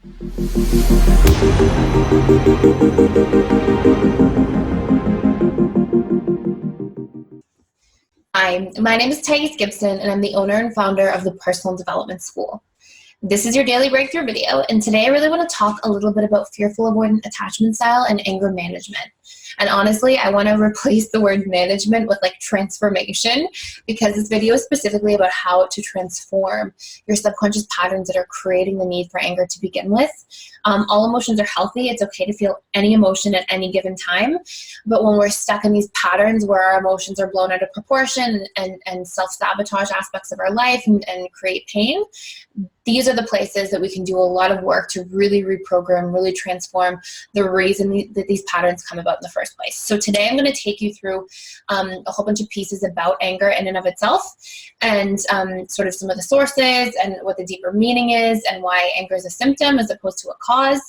Hi, my name is Gibson, and I'm the owner and founder of the Personal Development School. This is your daily breakthrough video, and today I really want to talk a little bit about fearful avoidant attachment style and anger management. And honestly, I want to replace the word management with like transformation, because this video is specifically about how to transform your subconscious patterns that are creating the need for anger to begin with. All emotions are healthy. It's okay to feel any emotion at any given time. But when we're stuck in these patterns where our emotions are blown out of proportion and self-sabotage aspects of our life and create pain, these are the places that we can do a lot of work to really reprogram, really transform the reason that these patterns come about in the first place. So today I'm going to take you through a whole bunch of pieces about anger in and of itself, and sort of some of the sources and what the deeper meaning is and why anger is a symptom as opposed to a cause.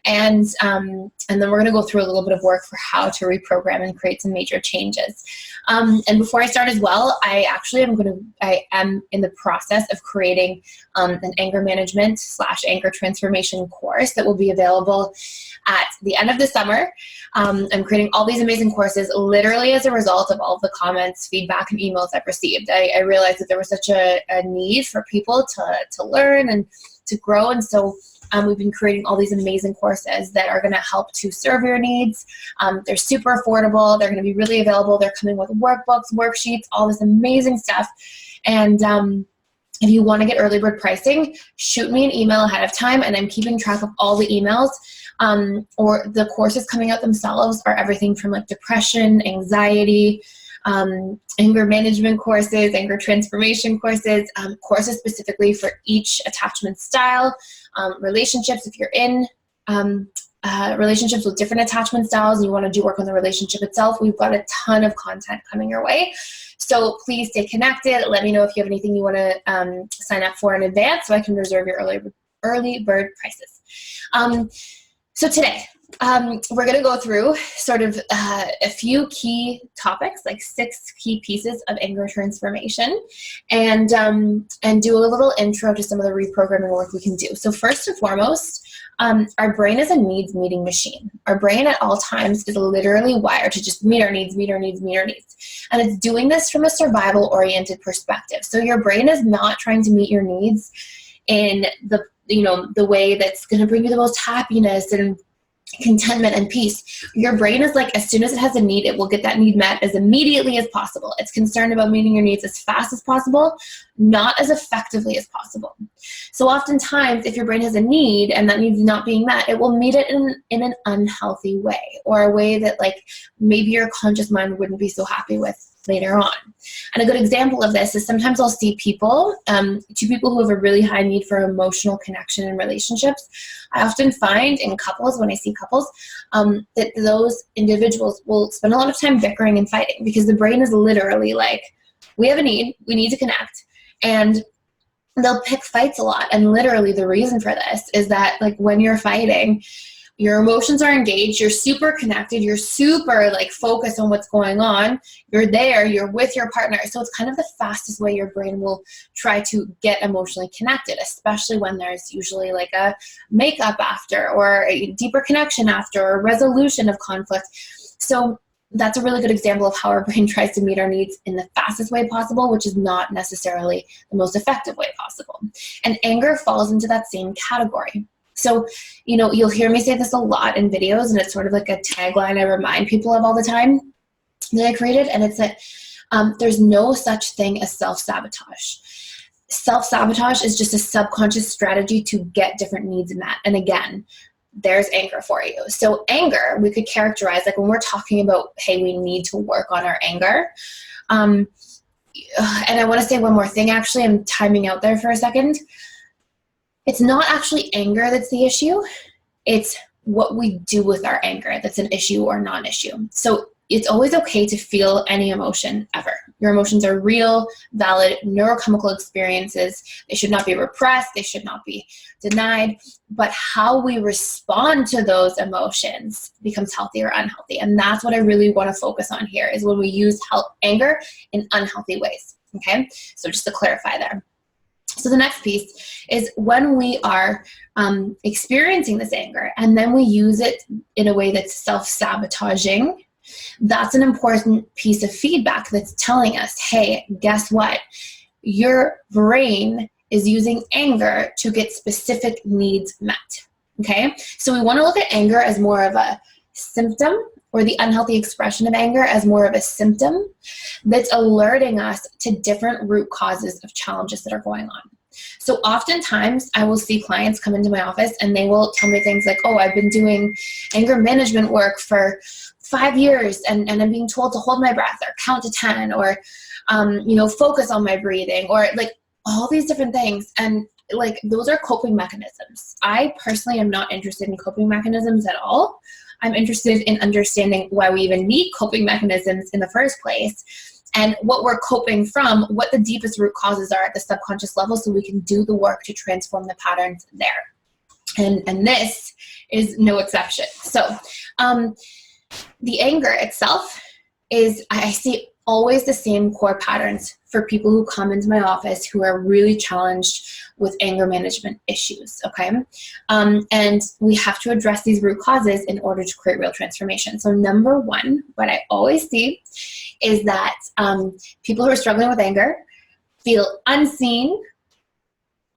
And then we're going to go through a little bit of work for how to reprogram and create some major changes. And before I start as well, I am in the process of creating an anger management / anger transformation course that will be available at the end of the summer. I'm creating all these amazing courses literally as a result of all of the comments, feedback, and emails I've received. I realized that there was such a need for people to learn and to grow, and so we've been creating all these amazing courses that are going to help to serve your needs. They're super affordable. They're going to be really available. They're coming with workbooks, worksheets, all this amazing stuff. And if you want to get early bird pricing, shoot me an email ahead of time, and I'm keeping track of all the emails. Or the courses coming out themselves are everything from like depression, anxiety, anger management courses, anger transformation courses, courses specifically for each attachment style, relationships if you're in relationships with different attachment styles and you want to do work on the relationship itself. We've got a ton of content coming your way. So please stay connected. Let me know if you have anything you want to sign up for in advance so I can reserve your early bird prices. So today, we're going to go through sort of a few key topics, like 6 key pieces of anger transformation, and do a little intro to some of the reprogramming work we can do. So first and foremost, our brain is a needs-meeting machine. Our brain at all times is literally wired to just meet our needs, meet our needs, meet our needs. And it's doing this from a survival-oriented perspective. So your brain is not trying to meet your needs in the way that's going to bring you the most happiness and contentment and peace. Your brain is like, as soon as it has a need, it will get that need met as immediately as possible. It's concerned about meeting your needs as fast as possible, not as effectively as possible. So oftentimes, if your brain has a need and that need is not being met, it will meet it in an unhealthy way, or a way that like maybe your conscious mind wouldn't be so happy with later on. And a good example of this is sometimes I'll see people, 2 people who have a really high need for emotional connection in relationships. I often find in couples, when I see couples, that those individuals will spend a lot of time bickering and fighting, because the brain is literally like, we have a need, we need to connect, and they'll pick fights a lot. And literally the reason for this is that like when you're fighting, your emotions are engaged, you're super connected, you're super like focused on what's going on, you're there, you're with your partner. So it's kind of the fastest way your brain will try to get emotionally connected, especially when there's usually like a makeup after, or a deeper connection after, or resolution of conflict. So that's a really good example of how our brain tries to meet our needs in the fastest way possible, which is not necessarily the most effective way possible. And anger falls into that same category. So, you'll hear me say this a lot in videos, and it's sort of like a tagline I remind people of all the time that I created, and it's that there's no such thing as self-sabotage. Self-sabotage is just a subconscious strategy to get different needs met. And again, there's anger for you. So anger, we could characterize, like when we're talking about, hey, we need to work on our anger. And I want to say one more thing, actually. I'm timing out there for a second. It's not actually anger that's the issue. It's what we do with our anger that's an issue or non-issue. So it's always okay to feel any emotion ever. Your emotions are real, valid, neurochemical experiences. They should not be repressed. They should not be denied. But how we respond to those emotions becomes healthy or unhealthy. And that's what I really want to focus on here, is when we use anger in unhealthy ways. Okay? So just to clarify there. So the next piece is when we are experiencing this anger and then we use it in a way that's self-sabotaging, that's an important piece of feedback that's telling us, hey, guess what? Your brain is using anger to get specific needs met. Okay? So we want to look at anger as more of a symptom, or the unhealthy expression of anger as more of a symptom that's alerting us to different root causes of challenges that are going on. So oftentimes I will see clients come into my office and they will tell me things like, oh, I've been doing anger management work for 5 years and I'm being told to hold my breath or count to 10 or, focus on my breathing or like all these different things. And like those are coping mechanisms. I personally am not interested in coping mechanisms at all. I'm interested in understanding why we even need coping mechanisms in the first place and what we're coping from, what the deepest root causes are at the subconscious level so we can do the work to transform the patterns there. And this is no exception. So the anger itself is, I see always the same core patterns for people who come into my office who are really challenged with anger management issues, okay? And we have to address these root causes in order to create real transformation. So number one, what I always see is that people who are struggling with anger feel unseen,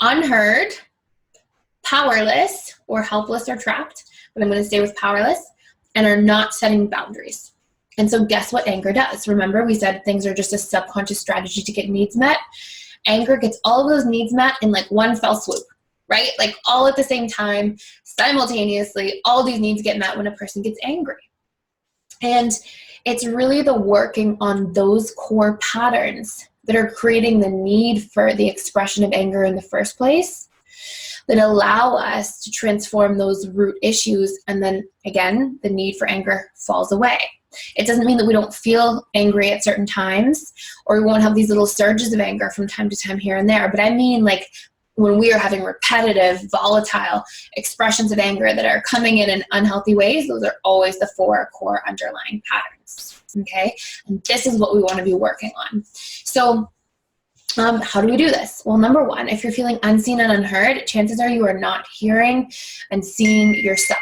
unheard, powerless, or helpless or trapped, but I'm going to stay with powerless, and are not setting boundaries. And so guess what anger does? Remember, we said things are just a subconscious strategy to get needs met. Anger gets all of those needs met in like one fell swoop, right? Like all at the same time, simultaneously, all these needs get met when a person gets angry. And it's really the working on those core patterns that are creating the need for the expression of anger in the first place that allow us to transform those root issues. And then again, the need for anger falls away. It doesn't mean that we don't feel angry at certain times or we won't have these little surges of anger from time to time here and there. But I mean like when we are having repetitive, volatile expressions of anger that are coming in unhealthy ways, those are always the 4 core underlying patterns, okay? And this is what we want to be working on. So how do we do this? Well, number one, if you're feeling unseen and unheard, chances are you are not hearing and seeing yourself.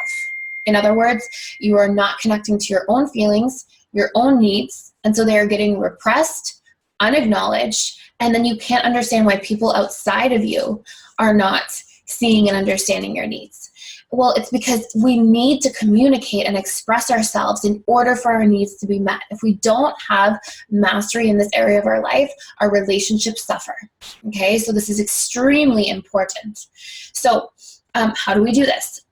In other words, you are not connecting to your own feelings, your own needs, and so they are getting repressed, unacknowledged, and then you can't understand why people outside of you are not seeing and understanding your needs. Well, it's because we need to communicate and express ourselves in order for our needs to be met. If we don't have mastery in this area of our life, our relationships suffer, okay? So this is extremely important. So how do we do this?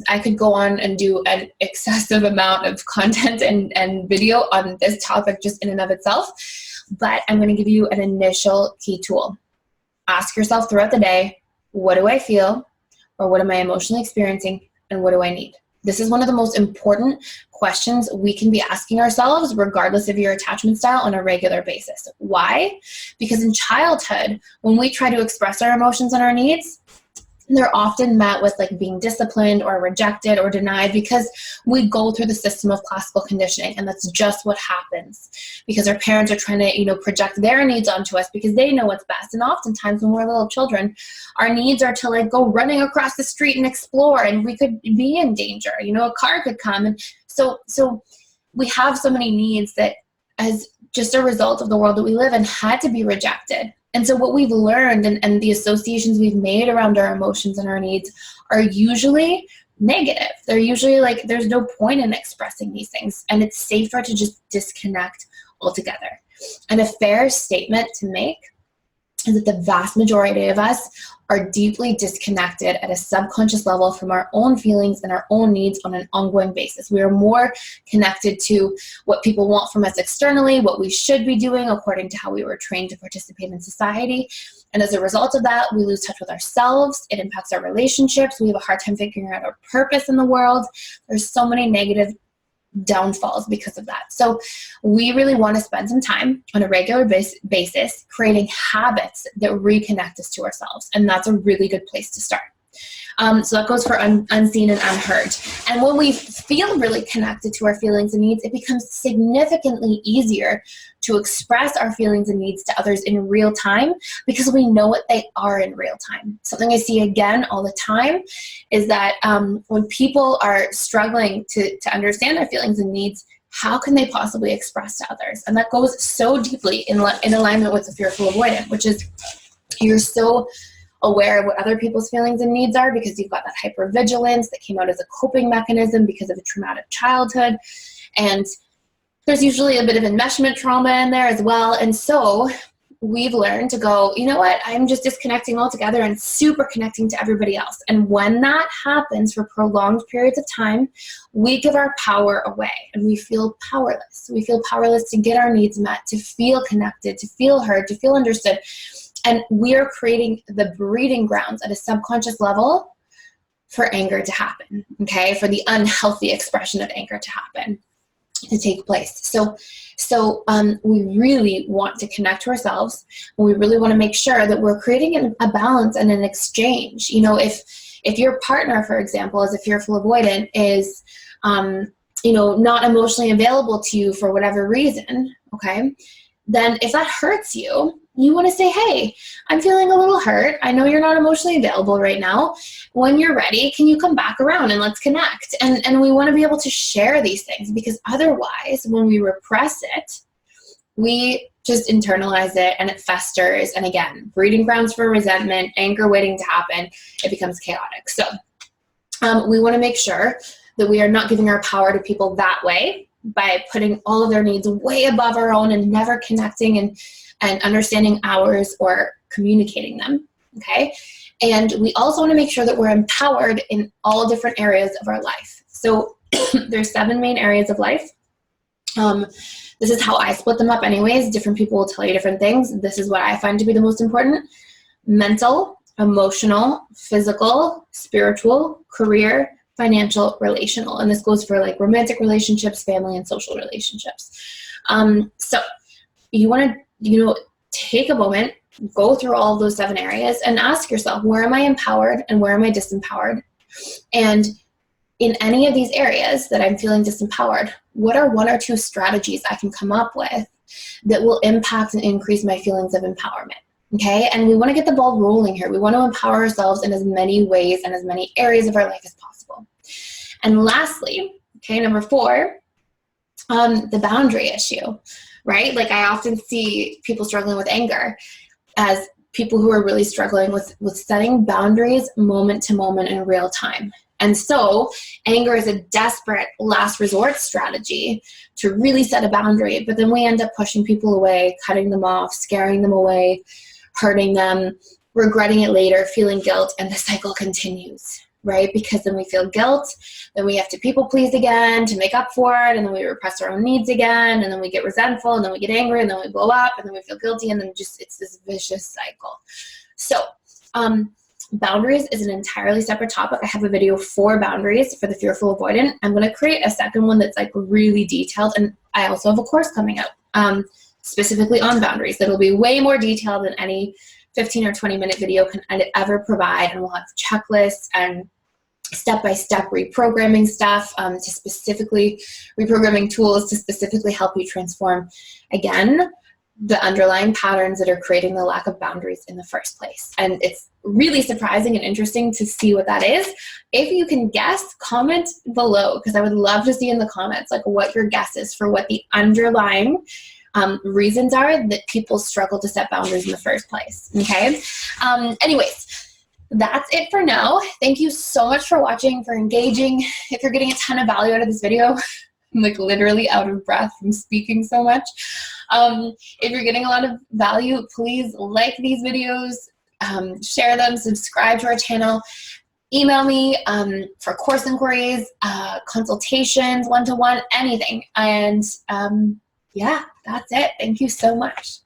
I could go on and do an excessive amount of content and video on this topic just in and of itself, but I'm going to give you an initial key tool. Ask yourself throughout the day, what do I feel, or what am I emotionally experiencing, and what do I need? This is one of the most important questions we can be asking ourselves regardless of your attachment style on a regular basis. Why? Because in childhood, when we try to express our emotions and our needs, they're often met with like being disciplined or rejected or denied because we go through the system of classical conditioning, and that's just what happens because our parents are trying to, project their needs onto us because they know what's best. And oftentimes when we're little children, our needs are to like go running across the street and explore, and we could be in danger. A car could come, and so we have so many needs that as just a result of the world that we live in had to be rejected. And so what we've learned and the associations we've made around our emotions and our needs are usually negative. They're usually like, there's no point in expressing these things, and it's safer to just disconnect altogether. And a fair statement to make is that the vast majority of us are deeply disconnected at a subconscious level from our own feelings and our own needs on an ongoing basis. We are more connected to what people want from us externally, what we should be doing according to how we were trained to participate in society. And as a result of that, we lose touch with ourselves. It impacts our relationships. We have a hard time figuring out our purpose in the world. There's so many negative downfalls because of that. So we really want to spend some time on a regular basis creating habits that reconnect us to ourselves. And that's a really good place to start. So that goes for unseen and unheard. And when we feel really connected to our feelings and needs, it becomes significantly easier to express our feelings and needs to others in real time because we know what they are in real time. Something I see again all the time is that when people are struggling to understand their feelings and needs, how can they possibly express to others? And that goes so deeply in alignment with the fearful avoidant, which is you're so aware of what other people's feelings and needs are because you've got that hypervigilance that came out as a coping mechanism because of a traumatic childhood. And there's usually a bit of enmeshment trauma in there as well. And so we've learned to go, you know what, I'm just disconnecting altogether and super connecting to everybody else. And when that happens for prolonged periods of time, we give our power away and we feel powerless. We feel powerless to get our needs met, to feel connected, to feel heard, to feel understood. And we are creating the breeding grounds at a subconscious level for anger to happen, okay? For the unhealthy expression of anger to happen, to take place. So we really want to connect to ourselves, and we really want to make sure that we're creating a balance and an exchange. You know, if your partner, for example, as a fearful avoidant, is not emotionally available to you for whatever reason, okay, then if that hurts you, you want to say, hey, I'm feeling a little hurt. I know you're not emotionally available right now. When you're ready, can you come back around and let's connect? And we want to be able to share these things because otherwise, when we repress it, we just internalize it and it festers. And again, breeding grounds for resentment, anger waiting to happen, it becomes chaotic. So we want to make sure that we are not giving our power to people that way by putting all of their needs way above our own and never connecting and understanding ours or communicating them, okay? And we also want to make sure that we're empowered in all different areas of our life. So there's 7 main areas of life. This is how I split them up anyways. Different people will tell you different things. This is what I find to be the most important: mental, emotional, physical, spiritual, career, financial, relational. And this goes for like romantic relationships, family, and social relationships. So you want to take a moment, go through all of those 7 areas and ask yourself, where am I empowered and where am I disempowered? And in any of these areas that I'm feeling disempowered, what are 1 or 2 strategies I can come up with that will impact and increase my feelings of empowerment? Okay, and we want to get the ball rolling here. We want to empower ourselves in as many ways and as many areas of our life as possible. And lastly, okay, number 4, the boundary issue. Right? Like I often see people struggling with anger as people who are really struggling with setting boundaries moment to moment in real time. And so anger is a desperate last resort strategy to really set a boundary, but then we end up pushing people away, cutting them off, scaring them away, hurting them, regretting it later, feeling guilt, and the cycle continues. Right? Because then we feel guilt, then we have to people please again to make up for it, and then we repress our own needs again, and then we get resentful, and then we get angry, and then we blow up, and then we feel guilty, and then it's this vicious cycle. So boundaries is an entirely separate topic. I have a video for boundaries for the fearful avoidant. I'm going to create a second one that's like really detailed, and I also have a course coming out specifically on boundaries that'll be way more detailed than any 15 or 20-minute video can ever provide, and we'll have checklists and step-by-step reprogramming stuff to specifically reprogramming tools to specifically help you transform, again, the underlying patterns that are creating the lack of boundaries in the first place. And it's really surprising and interesting to see what that is. If you can guess, comment below, because I would love to see in the comments like what your guess is for what the underlying reasons are that people struggle to set boundaries in the first place, okay? Anyways, that's it for now. Thank you so much for watching, for engaging. If you're getting a ton of value out of this video, I'm like literally out of breath from speaking so much. If you're getting a lot of value, please like these videos, share them, subscribe to our channel, email me for course inquiries, consultations, one-to-one, anything. And yeah, that's it. Thank you so much.